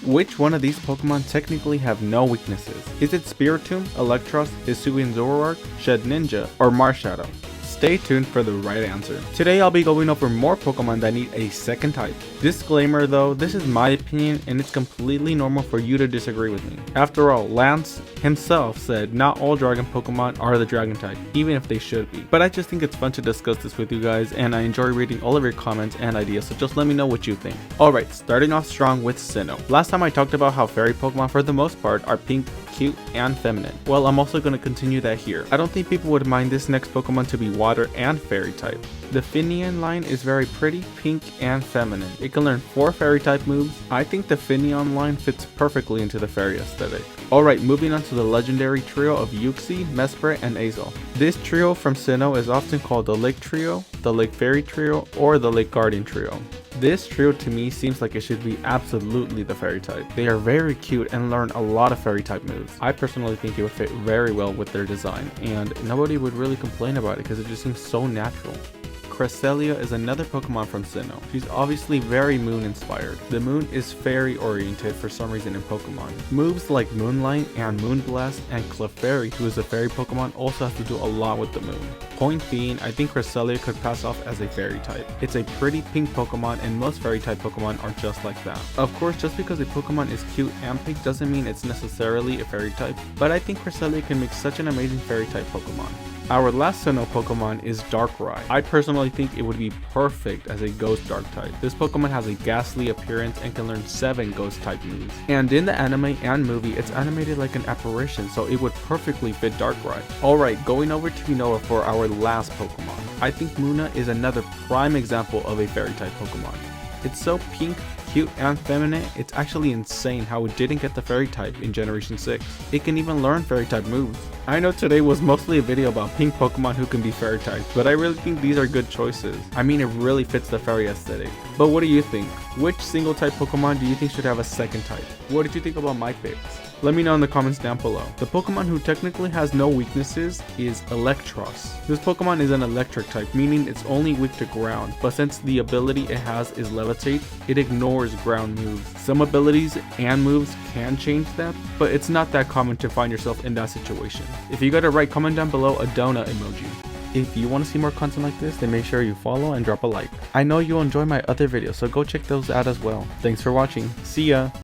Which one of these Pokemon technically have no weaknesses? Is it Spiritomb, Electros, Hisuian Zoroark, Shed Ninja, or Marshadow? Stay tuned for the right answer. Today I'll be going over more Pokemon that need a second type. Disclaimer though, this is my opinion and it's completely normal for you to disagree with me. After all, Lance himself said not all dragon Pokemon are the dragon type, even if they should be. But I just think it's fun to discuss this with you guys and I enjoy reading all of your comments and ideas, so just let me know what you think. Alright, starting off strong with Sinnoh. Last time I talked about how fairy Pokemon for the most part are pink, cute, and feminine. Well, I'm also going to continue that here. I don't think people would mind this next Pokemon to be water and fairy type. The Finneon line is very pretty, pink, and feminine. It can learn 4 fairy type moves. I think the Finneon line fits perfectly into the fairy aesthetic. Alright, moving on to the legendary trio of Uxie, Mesprit, and Azel. This trio from Sinnoh is often called the Lake Trio, the Lake Fairy Trio, or the Lake Guardian Trio. This trio to me seems like it should be absolutely the fairy type. They are very cute and learn a lot of fairy type moves. I personally think it would fit very well with their design, and nobody would really complain about it because it just seems so natural. Cresselia is another Pokemon from Sinnoh. She's obviously very moon inspired. The moon is fairy oriented for some reason in Pokemon. Moves like Moonlight and Moonblast and Clefairy, who is a fairy Pokemon, also have to do a lot with the moon. Point being, I think Cresselia could pass off as a fairy type. It's a pretty pink Pokemon and most fairy type Pokemon are just like that. Of course, just because a Pokemon is cute and pink doesn't mean it's necessarily a fairy type, but I think Cresselia can make such an amazing fairy type Pokemon. Our last Sinnoh Pokemon is Darkrai. I personally think it would be perfect as a Ghost Dark type. This Pokemon has a ghastly appearance and can learn 7 Ghost type moves. And in the anime and movie, it's animated like an apparition, so it would perfectly fit Darkrai. Alright, going over to Unova for our last Pokemon. I think Munna is another prime example of a fairy type Pokemon. It's so pink, cute, and feminine, it's actually insane how it didn't get the fairy type in Generation 6. It can even learn fairy type moves. I know today was mostly a video about pink Pokemon who can be fairy types, but I really think these are good choices. I mean, it really fits the fairy aesthetic. But what do you think? Which single type Pokemon do you think should have a second type? What did you think about my picks? Let me know in the comments down below. The Pokemon who technically has no weaknesses is Electros. This Pokemon is an electric type, meaning it's only weak to ground, but since the ability it has is Levitate, it ignores ground moves. Some abilities and moves can change that, but it's not that common to find yourself in that situation. If you got it right, comment down below a donut emoji. If you want to see more content like this, then make sure you follow and drop a like. I know you'll enjoy my other videos, so go check those out as well. Thanks for watching. See ya!